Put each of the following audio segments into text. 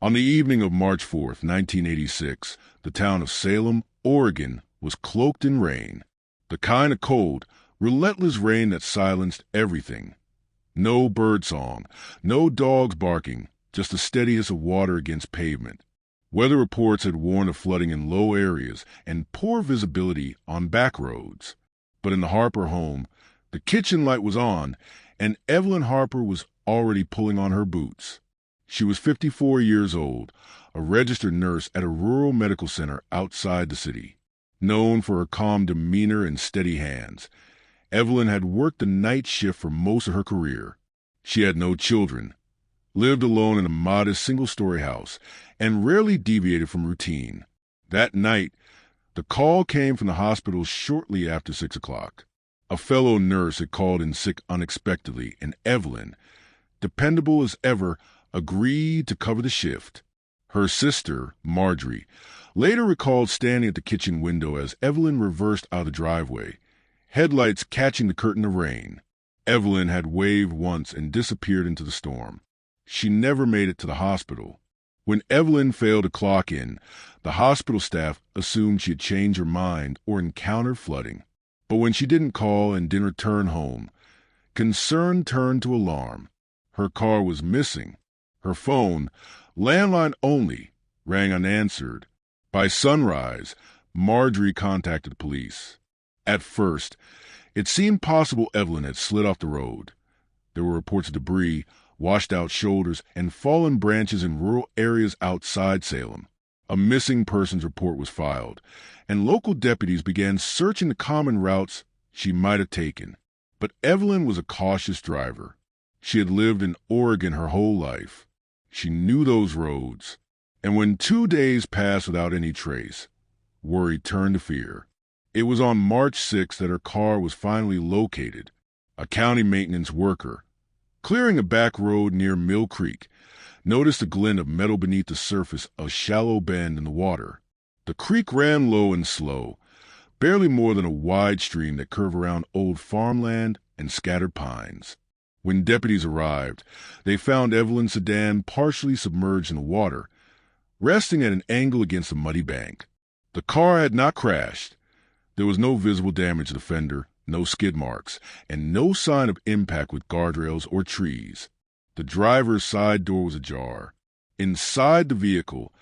On the evening of March 4th, 1986, the town of Salem, Oregon, was cloaked in rain. The kind of cold, relentless rain that silenced everything. No birdsong, no dogs barking, just the steady hiss of water against pavement. Weather reports had warned of flooding in low areas and poor visibility on back roads. But in the Harper home, the kitchen light was on, and Evelyn Harper was already pulling on her boots. She was 54 years old, a registered nurse at a rural medical center outside the city. Known for her calm demeanor and steady hands, Evelyn had worked the night shift for most of her career. She had no children, lived alone in a modest single-story house, and rarely deviated from routine. That night, the call came from the hospital shortly after 6 o'clock. A fellow nurse had called in sick unexpectedly, and Evelyn, dependable as ever, agreed to cover the shift. Her sister, Marjorie, later recalled standing at the kitchen window as Evelyn reversed out of the driveway, headlights catching the curtain of rain. Evelyn had waved once and disappeared into the storm. She never made it to the hospital. When Evelyn failed to clock in, the hospital staff assumed she had changed her mind or encountered flooding. But when she didn't call and didn't return home, concern turned to alarm. Her car was missing. Her phone, landline only, rang unanswered. By sunrise, Marjorie contacted the police. At first, it seemed possible Evelyn had slid off the road. There were reports of debris, washed-out shoulders, and fallen branches in rural areas outside Salem. A missing persons report was filed, and local deputies began searching the common routes she might have taken. But Evelyn was a cautious driver. She had lived in Oregon her whole life. She knew those roads. And when 2 days passed without any trace, worry turned to fear. It was on March 6th that her car was finally located. A county maintenance worker, clearing a back road near Mill Creek, noticed a glint of metal beneath the surface of a shallow bend in the water. The creek ran low and slow, barely more than a wide stream that curved around old farmland and scattered pines. When deputies arrived, they found Evelyn's sedan partially submerged in the water, resting at an angle against a muddy bank. The car had not crashed. There was no visible damage to the fender, no skid marks, and no sign of impact with guardrails or trees. The driver's side door was ajar. Inside the vehicle,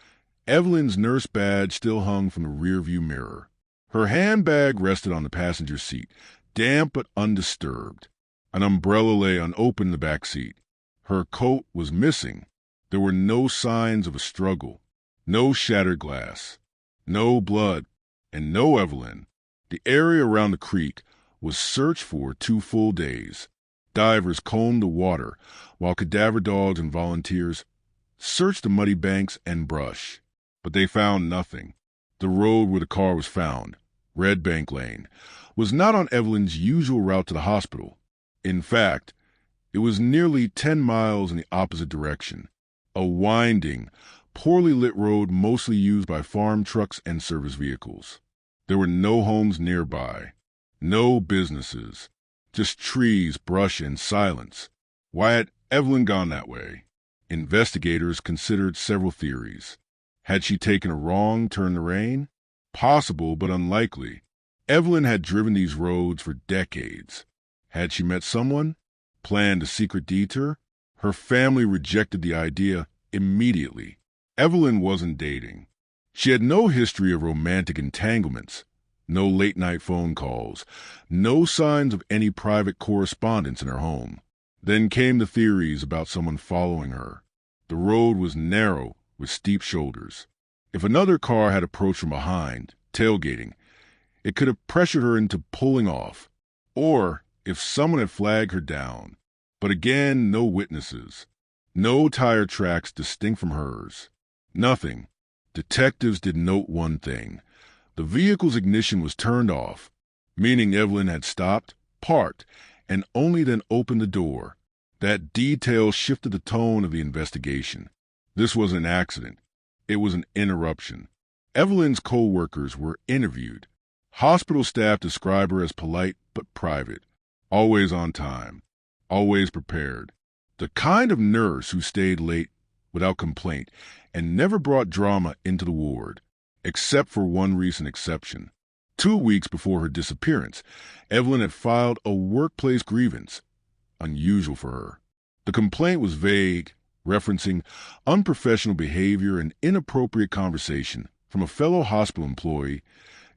Evelyn's nurse badge still hung from the rearview mirror. Her handbag rested on the passenger seat, damp but undisturbed. An umbrella lay unopened in the back seat. Her coat was missing. There were no signs of a struggle, no shattered glass, no blood, and no Evelyn. The area around the creek was searched for 2 full days. Divers combed the water, while cadaver dogs and volunteers searched the muddy banks and brush. But they found nothing. The road where the car was found, Red Bank Lane, was not on Evelyn's usual route to the hospital. In fact, it was nearly 10 miles in the opposite direction, a winding, poorly lit road mostly used by farm trucks and service vehicles. There were no homes nearby, no businesses, just trees, brush, and silence. Why had Evelyn gone that way? Investigators considered several theories. Had she taken a wrong turn in the rain? Possible, but unlikely. Evelyn had driven these roads for decades. Had she met someone? Planned a secret detour? Her family rejected the idea immediately. Evelyn wasn't dating. She had no history of romantic entanglements, no late-night phone calls, no signs of any private correspondence in her home. Then came the theories about someone following her. The road was narrow with steep shoulders. If another car had approached from behind, tailgating, it could have pressured her into pulling off. Or if someone had flagged her down. But again, no witnesses. No tire tracks distinct from hers. Nothing. Detectives did note one thing. The vehicle's ignition was turned off, meaning Evelyn had stopped, parked, and only then opened the door. That detail shifted the tone of the investigation. This was an accident. It was an interruption. Evelyn's co-workers were interviewed. Hospital staff described her as polite but private, always on time, always prepared. The kind of nurse who stayed late without complaint and never brought drama into the ward, except for one recent exception. 2 weeks before her disappearance, Evelyn had filed a workplace grievance, unusual for her. The complaint was vague, referencing unprofessional behavior and inappropriate conversation from a fellow hospital employee,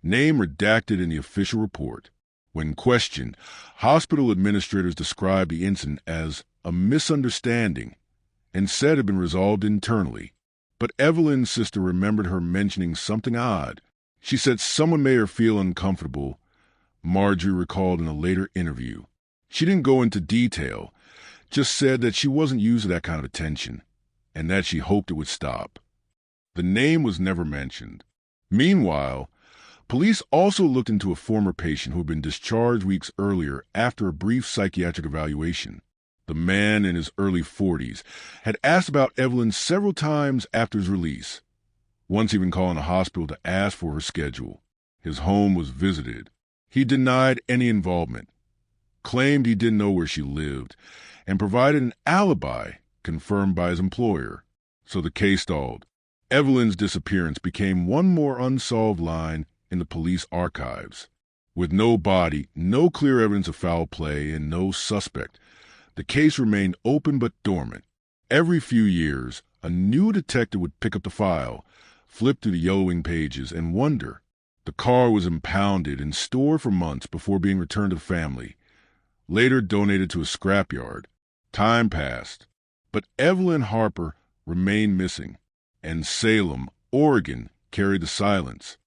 name redacted in the official report. When questioned, hospital administrators described the incident as a misunderstanding and said it had been resolved internally. But Evelyn's sister remembered her mentioning something odd. She said someone made her feel uncomfortable, Marjorie recalled in a later interview. She didn't go into detail, just said that she wasn't used to that kind of attention, and that she hoped it would stop. The name was never mentioned. Meanwhile, police also looked into a former patient who had been discharged weeks earlier after a brief psychiatric evaluation. The man in his early 40s had asked about Evelyn several times after his release, once even calling the hospital to ask for her schedule. His home was visited. He denied any involvement, claimed he didn't know where she lived, and provided an alibi confirmed by his employer. So the case stalled. Evelyn's disappearance became one more unsolved line in the police archives. With no body, no clear evidence of foul play, and no suspect, the case remained open but dormant. Every few years, a new detective would pick up the file, flip through the yellowing pages, and wonder. The car was impounded and stored for months before being returned to the family, later donated to a scrapyard. Time passed, but Evelyn Harper remained missing, and Salem, Oregon, carried the silence.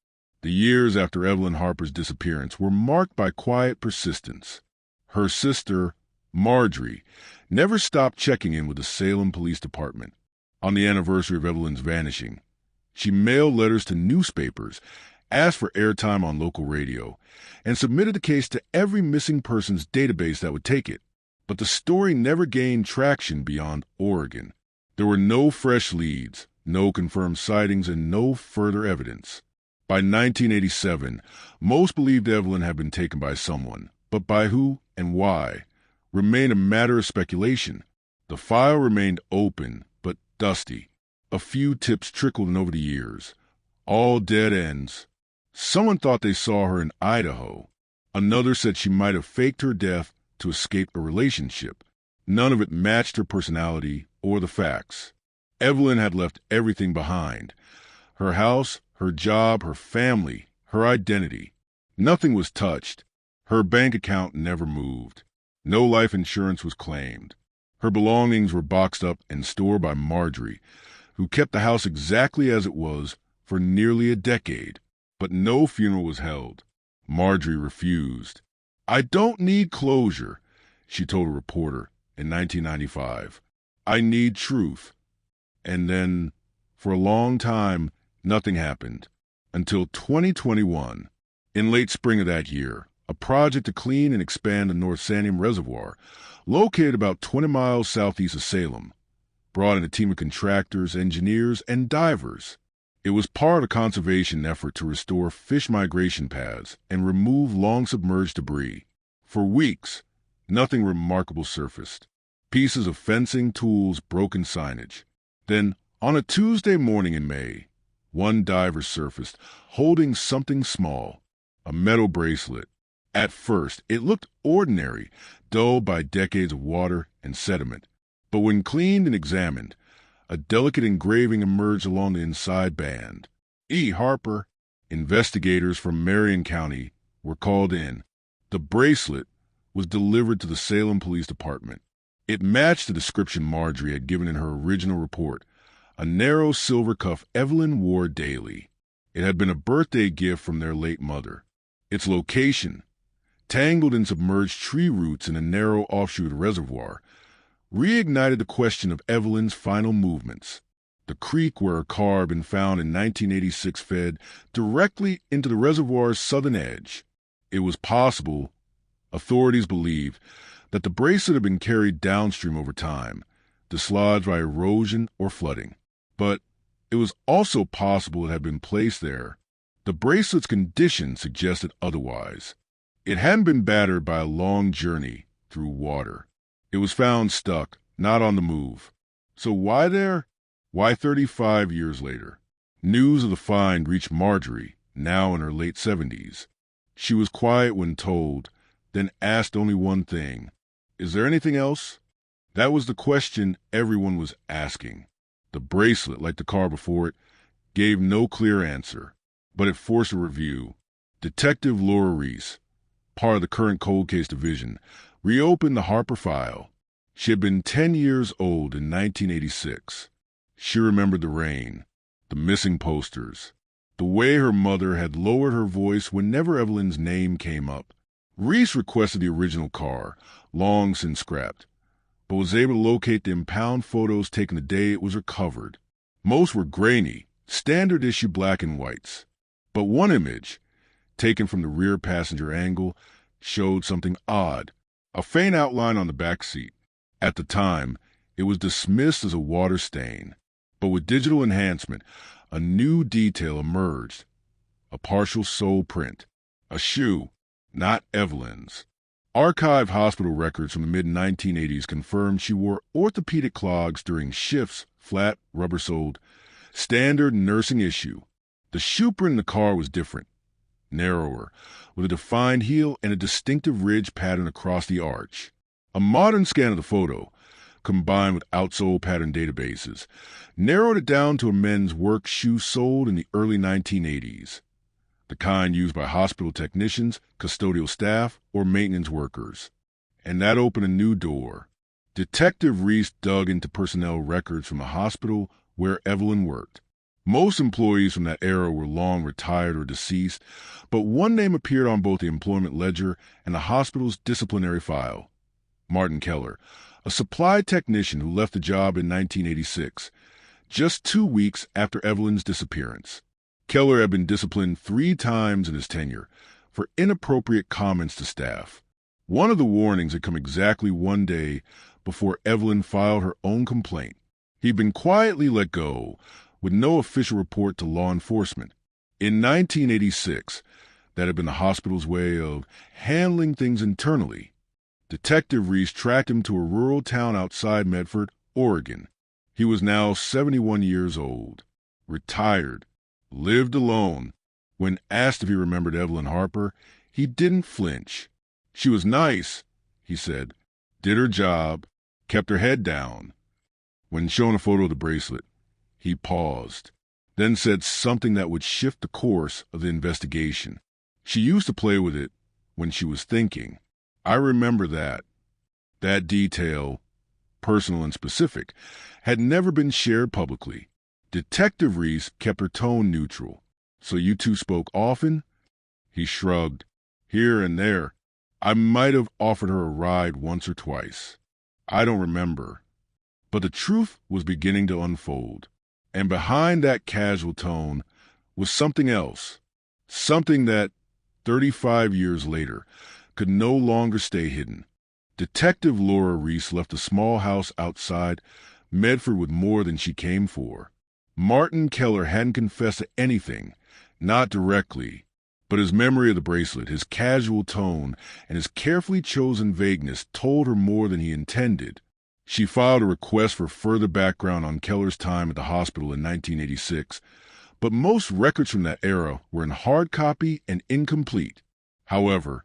The years after Evelyn Harper's disappearance were marked by quiet persistence. Her sister, Marjorie, never stopped checking in with the Salem Police Department. On the anniversary of Evelyn's vanishing, she mailed letters to newspapers, asked for airtime on local radio, and submitted the case to every missing persons database that would take it. But the story never gained traction beyond Oregon. There were no fresh leads, no confirmed sightings, and no further evidence. By 1987, most believed Evelyn had been taken by someone, but by who and why remained a matter of speculation. The file remained open, but dusty. A few tips trickled in over the years, all dead ends. Someone thought they saw her in Idaho. Another said she might have faked her death to escape a relationship. None of it matched her personality or the facts. Evelyn had left everything behind. Her house, her job, her family, her identity. Nothing was touched. Her bank account never moved. No life insurance was claimed. Her belongings were boxed up and stored by Marjorie, who kept the house exactly as it was for nearly a decade. But no funeral was held. Marjorie refused. "I don't need closure," she told a reporter in 1995. "I need truth." And then, for a long time, nothing happened. Until 2021. In late spring of that year, a project to clean and expand the North Salem Reservoir, located about 20 miles southeast of Salem, brought in a team of contractors, engineers, and divers. It was part of a conservation effort to restore fish migration paths and remove long-submerged debris. For weeks, nothing remarkable surfaced. Pieces of fencing, tools, broken signage. Then, on a Tuesday morning in May, one diver surfaced, holding something small, a metal bracelet. At first, it looked ordinary, dulled by decades of water and sediment. But when cleaned and examined, a delicate engraving emerged along the inside band. E. Harper. Investigators from Marion County were called in. The bracelet was delivered to the Salem Police Department. It matched the description Marjorie had given in her original report, a narrow silver cuff Evelyn wore daily. It had been a birthday gift from their late mother. Its location, tangled in submerged tree roots in a narrow offshoot of the reservoir, reignited the question of Evelyn's final movements. The creek where her car had been found in 1986 fed directly into the reservoir's southern edge. It was possible, authorities believed, that the bracelet had been carried downstream over time, dislodged by erosion or flooding. But it was also possible it had been placed there. The bracelet's condition suggested otherwise. It hadn't been battered by a long journey through water. It was found stuck, not on the move. So why there? Why 35 years later? News of the find reached Marjorie, now in her late 70s. She was quiet when told, then asked only one thing. Is there anything else? That was the question everyone was asking. The bracelet, like the car before it, gave no clear answer, but it forced a review. Detective Laura Reese, part of the current cold case division, reopened the Harper file. She had been 10 years old in 1986. She remembered the rain, the missing posters, the way her mother had lowered her voice whenever Evelyn's name came up. Reese requested the original car, long since scrapped, but was able to locate the impound photos taken the day it was recovered. Most were grainy, standard issue black and whites. But one image, taken from the rear passenger angle, showed something odd, a faint outline on the back seat. At the time, it was dismissed as a water stain, but with digital enhancement, a new detail emerged. A partial sole print, a shoe, not Evelyn's. Archived hospital records from the mid-1980s confirmed she wore orthopedic clogs during shifts, flat, rubber-soled, standard nursing issue. The shoe print in the car was different, narrower, with a defined heel and a distinctive ridge pattern across the arch. A modern scan of the photo, combined with outsole pattern databases, narrowed it down to a men's work shoe sold in the early 1980s. The kind used by hospital technicians, custodial staff, or maintenance workers. And that opened a new door. Detective Reese dug into personnel records from the hospital where Evelyn worked. Most employees from that era were long retired or deceased, but one name appeared on both the employment ledger and the hospital's disciplinary file. Martin Keller, a supply technician who left the job in 1986, just 2 weeks after Evelyn's disappearance. Keller had been disciplined 3 times in his tenure for inappropriate comments to staff. One of the warnings had come exactly 1 day before Evelyn filed her own complaint. He'd been quietly let go, with no official report to law enforcement. In 1986, that had been the hospital's way of handling things internally. Detective Reese tracked him to a rural town outside Medford, Oregon. He was now 71 years old, retired, lived alone. When asked if he remembered Evelyn Harper, he didn't flinch. She was nice, he said, did her job, kept her head down. When shown a photo of the bracelet, he paused, then said something that would shift the course of the investigation. She used to play with it when she was thinking. I remember that. That detail, personal and specific, had never been shared publicly. Detective Reese kept her tone neutral. So you two spoke often? He shrugged. Here and there. I might have offered her a ride once or twice. I don't remember. But the truth was beginning to unfold. And behind that casual tone was something else. Something that, 35 years later, could no longer stay hidden. Detective Laura Reese left a small house outside Medford with more than she came for. Martin Keller hadn't confessed to anything, not directly, but his memory of the bracelet, his casual tone, and his carefully chosen vagueness told her more than he intended. She filed a request for further background on Keller's time at the hospital in 1986, but most records from that era were in hard copy and incomplete. However,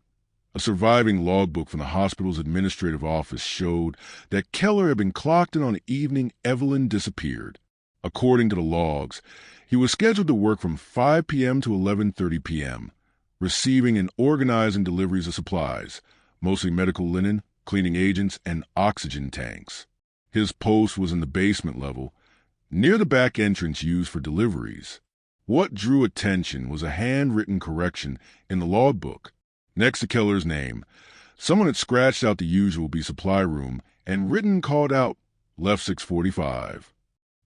a surviving logbook from the hospital's administrative office showed that Keller had been clocked in on the evening Evelyn disappeared. According to the logs, he was scheduled to work from 5 p.m. to 11:30 p.m., receiving and organizing deliveries of supplies, mostly medical linen, cleaning agents, and oxygen tanks. His post was in the basement level, near the back entrance used for deliveries. What drew attention was a handwritten correction in the logbook. Next to Keller's name, someone had scratched out the usual "be supply room" and written called out, "left 6:45."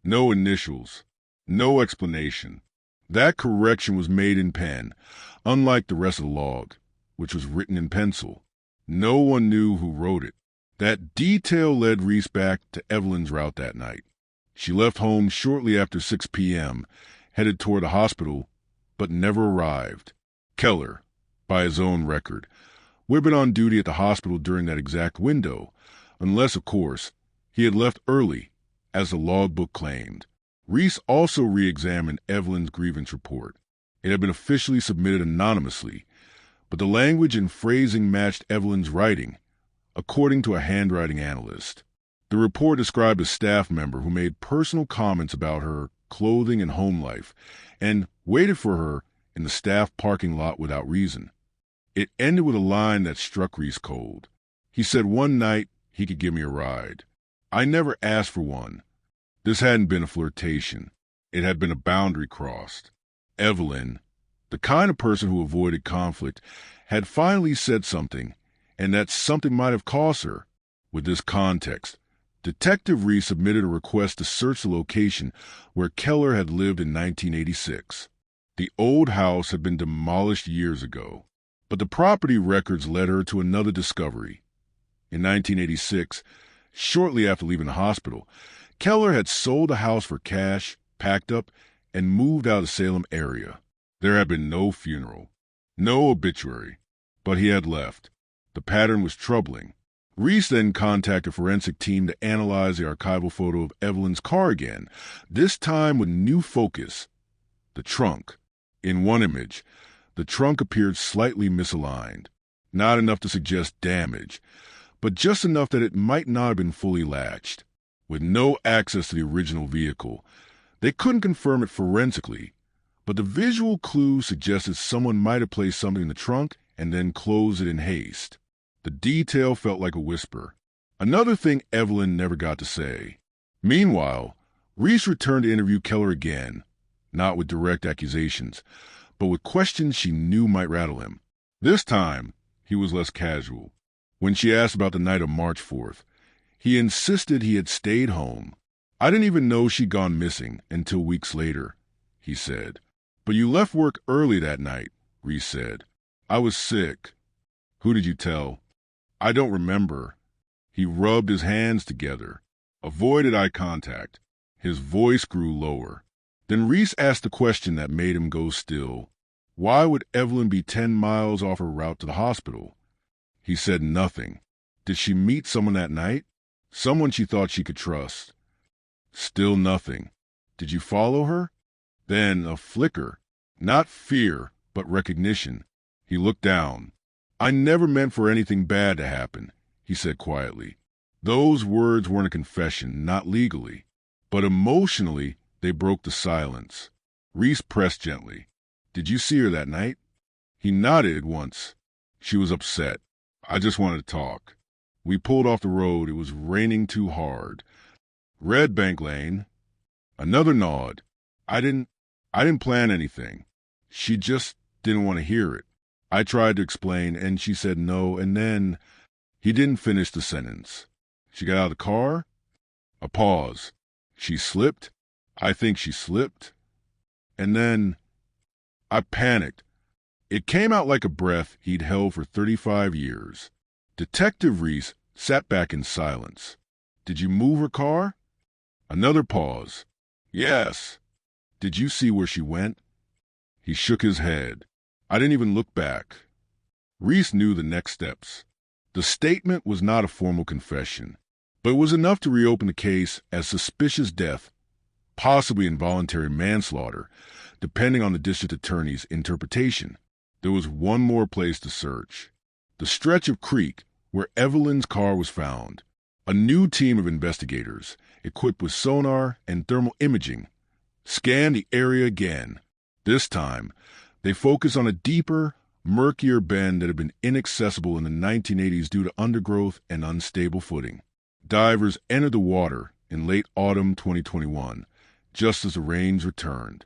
No initials, no explanation. That correction was made in pen, unlike the rest of the log, which was written in pencil. No one knew who wrote it. That detail led Reese back to Evelyn's route that night. She left home shortly after 6 p.m., headed toward the hospital, but never arrived. Keller, by his own record, would have been on duty at the hospital during that exact window, unless, of course, he had left early, as the logbook claimed. Reese also re-examined Evelyn's grievance report. It had been officially submitted anonymously, but the language and phrasing matched Evelyn's writing, according to a handwriting analyst. The report described a staff member who made personal comments about her clothing and home life and waited for her in the staff parking lot without reason. It ended with a line that struck Reese cold. He said one night he could give me a ride. I never asked for one. This hadn't been a flirtation. It had been a boundary crossed. Evelyn, the kind of person who avoided conflict, had finally said something, and that something might have cost her. With this context, Detective Reese submitted a request to search the location where Keller had lived in 1986. The old house had been demolished years ago, but the property records led her to another discovery. In 1986, shortly after leaving the hospital, Keller had sold the house for cash, packed up, and moved out of the Salem area. There had been no funeral, no obituary, but he had left. The pattern was troubling. Reese then contacted a forensic team to analyze the archival photo of Evelyn's car again, this time with new focus: the trunk. In one image, the trunk appeared slightly misaligned, not enough to suggest damage, but just enough that it might not have been fully latched. With no access to the original vehicle, they couldn't confirm it forensically, but the visual clue suggested someone might have placed something in the trunk and then closed it in haste. The detail felt like a whisper. Another thing Evelyn never got to say. Meanwhile, Reese returned to interview Keller again, not with direct accusations, but with questions she knew might rattle him. This time, he was less casual. When she asked about the night of March 4th, he insisted he had stayed home. I didn't even know she'd gone missing until weeks later, he said. But you left work early that night, Reese said. I was sick. Who did you tell? I don't remember. He rubbed his hands together, avoided eye contact. His voice grew lower. Then Reese asked the question that made him go still. Why would Evelyn be 10 miles off her route to the hospital? He said nothing. Did she meet someone that night? Someone she thought she could trust. Still nothing. Did you follow her? Then a flicker. Not fear, but recognition. He looked down. I never meant for anything bad to happen, he said quietly. Those words weren't a confession, not legally. But emotionally, they broke the silence. Reese pressed gently. Did you see her that night? He nodded once. She was upset. I just wanted to talk. We pulled off the road. It was raining too hard. Red Bank Lane. Another nod. I didn't plan anything. She just didn't want to hear it. I tried to explain, and she said no, and then he didn't finish the sentence. She got out of the car? A pause. She slipped? I think she slipped. And then I panicked. It came out like a breath he'd held for 35 years. Detective Reese sat back in silence. Did you move her car? Another pause. Yes. Did you see where she went? He shook his head. I didn't even look back. Reese knew the next steps. The statement was not a formal confession, but it was enough to reopen the case as suspicious death, possibly involuntary manslaughter, depending on the district attorney's interpretation. There was one more place to search. The stretch of creek where Evelyn's car was found. A new team of investigators, equipped with sonar and thermal imaging, scanned the area again. This time, they focused on a deeper, murkier bend that had been inaccessible in the 1980s due to undergrowth and unstable footing. Divers entered the water in late autumn 2021, just as the rains returned.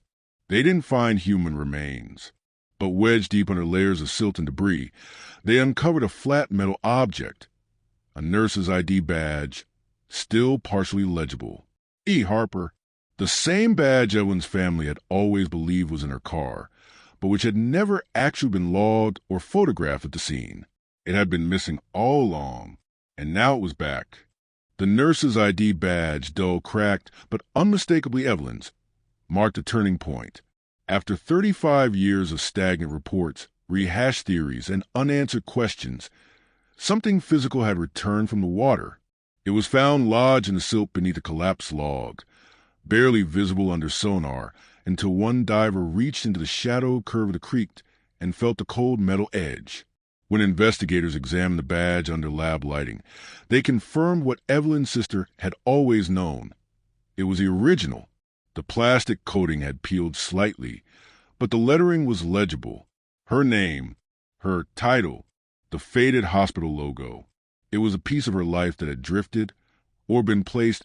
They didn't find human remains, but wedged deep under layers of silt and debris, they uncovered a flat metal object, a nurse's ID badge, still partially legible. E. Harper, the same badge Evelyn's family had always believed was in her car, but which had never actually been logged or photographed at the scene. It had been missing all along, and now it was back. The nurse's ID badge, dull, cracked, but unmistakably Evelyn's, marked a turning point. After 35 years of stagnant reports, rehashed theories, and unanswered questions, something physical had returned from the water. It was found lodged in the silt beneath a collapsed log, barely visible under sonar, until one diver reached into the shadow curve of the creek and felt the cold metal edge. When investigators examined the badge under lab lighting, they confirmed what Evelyn's sister had always known. It was the original. The plastic coating had peeled slightly, but the lettering was legible. Her name, her title, the faded hospital logo. It was a piece of her life that had drifted or been placed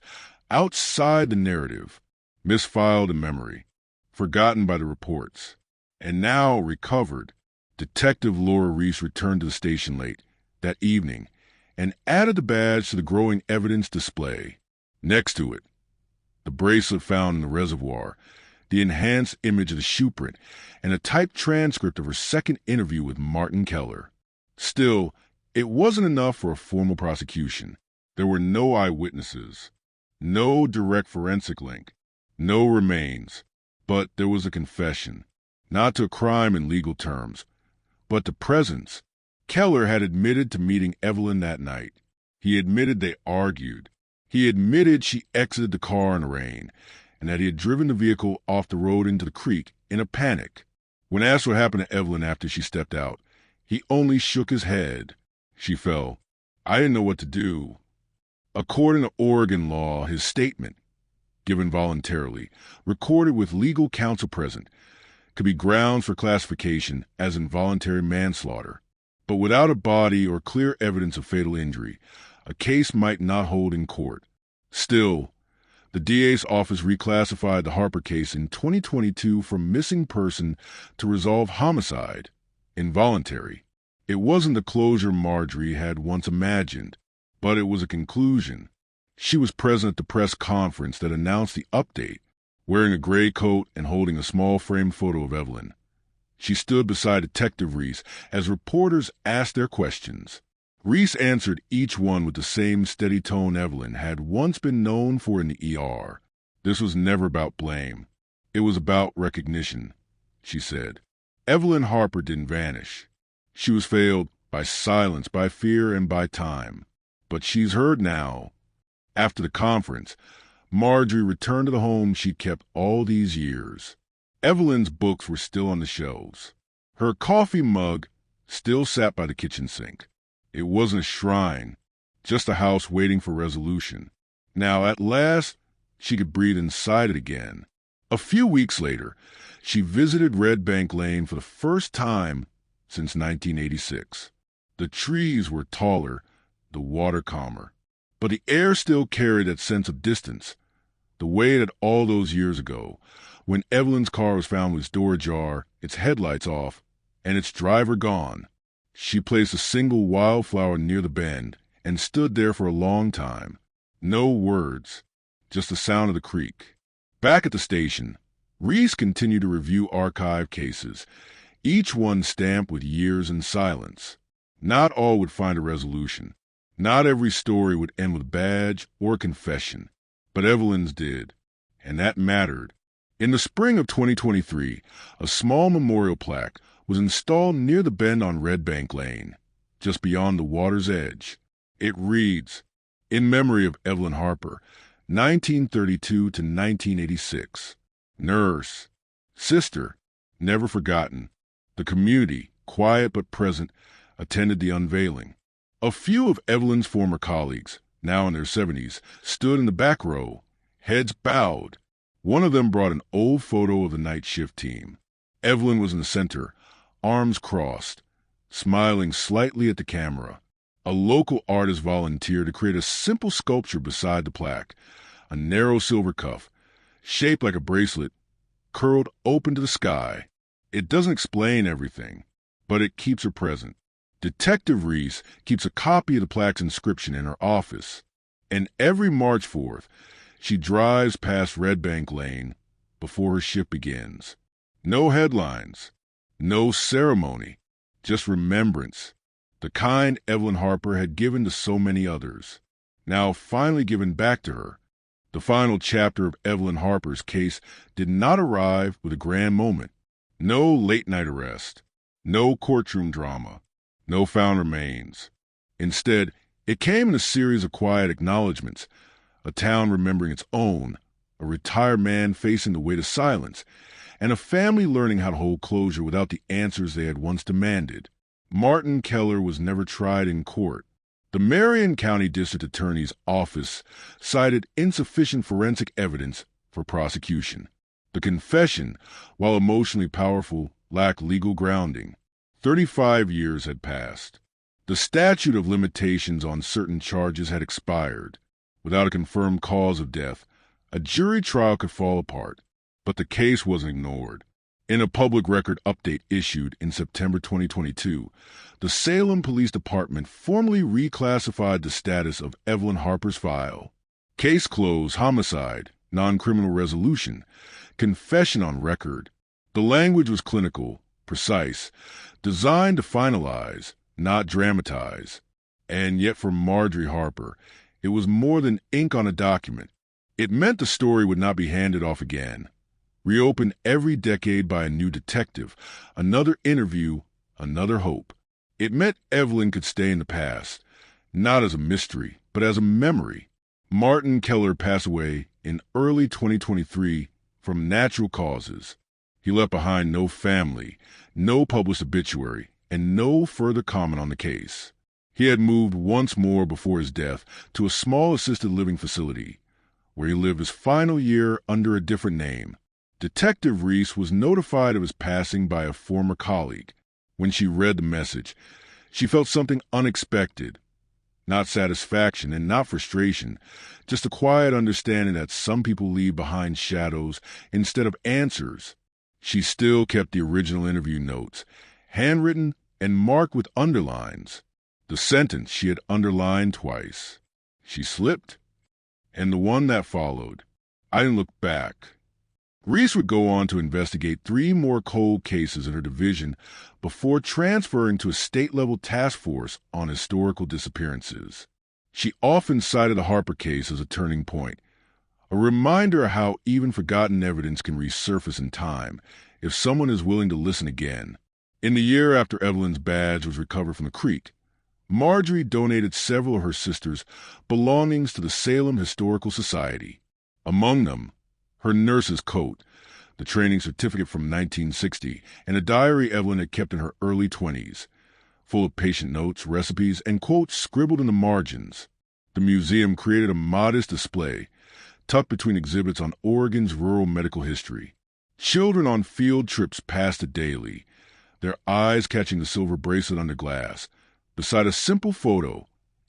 outside the narrative, misfiled in memory, forgotten by the reports, and now recovered. Detective Laura Reese returned to the station late that evening and added the badge to the growing evidence display. Next to it, the bracelet found in the reservoir, the enhanced image of the shoe print, and a typed transcript of her second interview with Martin Keller. Still, it wasn't enough for a formal prosecution. There were no eyewitnesses, no direct forensic link, no remains, but there was a confession, not to a crime in legal terms, but to presence. Keller had admitted to meeting Evelyn that night. He admitted they argued. He admitted she exited the car in the rain, and that he had driven the vehicle off the road into the creek in a panic. When asked what happened to Evelyn after she stepped out, he only shook his head. She fell. I didn't know what to do. According to Oregon law, his statement, given voluntarily, recorded with legal counsel present, could be grounds for classification as involuntary manslaughter. But without a body or clear evidence of fatal injury, a case might not hold in court. Still, the DA's office reclassified the Harper case in 2022 from missing person to resolved homicide, involuntary. It wasn't the closure Marjorie had once imagined, but it was a conclusion. She was present at the press conference that announced the update, wearing a gray coat and holding a small framed photo of Evelyn. She stood beside Detective Reese as reporters asked their questions. Reese answered each one with the same steady tone Evelyn had once been known for in the ER. This was never about blame. It was about recognition, she said. Evelyn Harper didn't vanish. She was failed by silence, by fear, and by time. But she's heard now. After the conference, Marjorie returned to the home she'd kept all these years. Evelyn's books were still on the shelves. Her coffee mug still sat by the kitchen sink. It wasn't a shrine, just a house waiting for resolution. Now, at last, she could breathe inside it again. A few weeks later, she visited Red Bank Lane for the first time since 1986. The trees were taller, the water calmer, but the air still carried that sense of distance, the way that all those years ago, when Evelyn's car was found with its door ajar, its headlights off, and its driver gone. She placed a single wildflower near the bend and stood there for a long time. No words, just the sound of the creek. Back at the station, Reese continued to review archive cases, each one stamped with years in silence. Not all would find a resolution. Not every story would end with a badge or a confession. But Evelyn's did, and that mattered. In the spring of 2023, a small memorial plaque was installed near the bend on Red Bank Lane, just beyond the water's edge. It reads, "In memory of Evelyn Harper, 1932 to 1986. Nurse, sister, never forgotten. The community, quiet but present, attended the unveiling." A few of Evelyn's former colleagues, now in their 70s, stood in the back row, heads bowed. One of them brought an old photo of the night shift team. Evelyn was in the center, arms crossed, smiling slightly at the camera. A local artist volunteered to create a simple sculpture beside the plaque, a narrow silver cuff, shaped like a bracelet, curled open to the sky. It doesn't explain everything, but it keeps her present. Detective Reese keeps a copy of the plaque's inscription in her office, and every March 4th, she drives past Red Bank Lane before her shift begins. No headlines, no ceremony, just remembrance, the kind Evelyn Harper had given to so many others, now finally given back to her. The final chapter of Evelyn Harper's case did not arrive with a grand moment. No late-night arrest, no courtroom drama, no found remains. Instead, it came in a series of quiet acknowledgments, a town remembering its own, a retired man facing the weight of silence, and a family learning how to hold closure without the answers they had once demanded. Martin Keller was never tried in court. The Marion County District Attorney's Office cited insufficient forensic evidence for prosecution. The confession, while emotionally powerful, lacked legal grounding. 35 years had passed. The statute of limitations on certain charges had expired. Without a confirmed cause of death, a jury trial could fall apart. But the case wasn't ignored. In a public record update issued in September 2022, the Salem Police Department formally reclassified the status of Evelyn Harper's file. Case closed, homicide, non-criminal resolution, confession on record. The language was clinical, precise, designed to finalize, not dramatize. And yet for Marjorie Harper, it was more than ink on a document. It meant the story would not be handed off again. Reopened every decade by a new detective, another interview, another hope. It meant Evelyn could stay in the past, not as a mystery, but as a memory. Martin Keller passed away in early 2023 from natural causes. He left behind no family, no published obituary, and no further comment on the case. He had moved once more before his death to a small assisted living facility, where he lived his final year under a different name. Detective Reese was notified of his passing by a former colleague. When she read the message, she felt something unexpected. Not satisfaction and not frustration, just a quiet understanding that some people leave behind shadows instead of answers. She still kept the original interview notes, handwritten and marked with underlines. The sentence she had underlined twice. She slipped, and the one that followed. I didn't look back. Reese would go on to investigate 3 more cold cases in her division before transferring to a state-level task force on historical disappearances. She often cited the Harper case as a turning point, a reminder of how even forgotten evidence can resurface in time if someone is willing to listen again. In the year after Evelyn's badge was recovered from the creek, Marjorie donated several of her sister's belongings to the Salem Historical Society. Among them, her nurse's coat, the training certificate from 1960, and a diary Evelyn had kept in her early 20s, full of patient notes, recipes, and quotes scribbled in the margins. The museum created a modest display, tucked between exhibits on Oregon's rural medical history. Children on field trips passed it daily, their eyes catching the silver bracelet under glass. Beside a simple photo,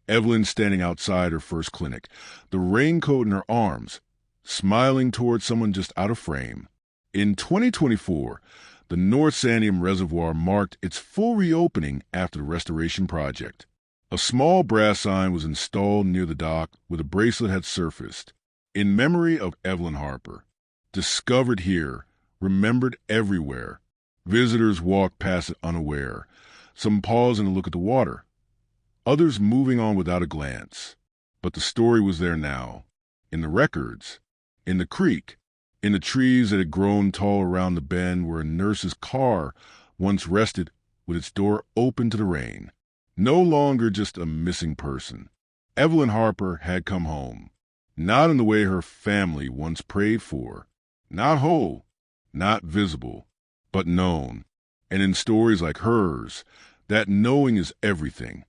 Evelyn standing outside her first clinic, the raincoat in her arms, smiling towards someone just out of frame. In 2024, the North Sandium Reservoir marked its full reopening after the restoration project. A small brass sign was installed near the dock where the bracelet had surfaced, in memory of Evelyn Harper. Discovered here, remembered everywhere. Visitors walked past it unaware, some pausing to look at the water, others moving on without a glance. But the story was there now, in the records, in the creek, in the trees that had grown tall around the bend where a nurse's car once rested with its door open to the rain. No longer just a missing person. Evelyn Harper had come home, not in the way her family once prayed for, not whole, not visible, but known. And in stories like hers, that knowing is everything.